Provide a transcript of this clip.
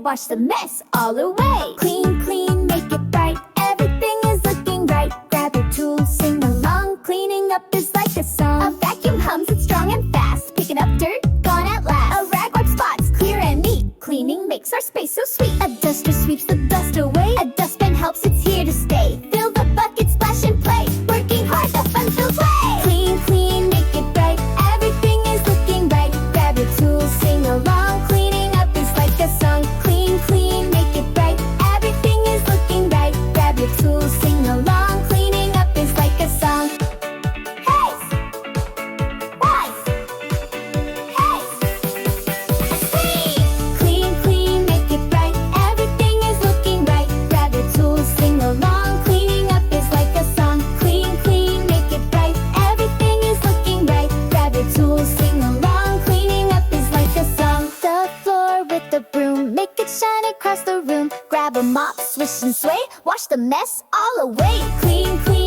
wash the mess all away. Clean, clean, make it bright, everything is looking right. Grab your tools, sing along, cleaning up is like a song. A vacuum hums, it's strong and fast, picking up dirt, gone at last. A rag wipes spots, clear and neat, cleaning makes our space so sweet. A duster sweeps the dust away, a dustpan helps, it's here to stay. Fill the bucket, splash and play, working hard, the fun fills way. Clean, clean, make it bright, everything is looking right. Grab your tools, sing along, cleaning up is like a song. Clean, clean, make it bright, everything is looking right. Grab your tools, sing along, cleaning up is like a song. Hey! Wise! Hey! Clean, clean, make it bright, everything is looking right. Grab your tools, sing along, cleaning up is like a song. Clean, clean, make it bright, everything is looking right. Grab your tools, sing along, cleaning up is like a song. The floor with the broom, make it shine across the room. Grab a mop, swish and sway, wash the mess all away. Clean, clean.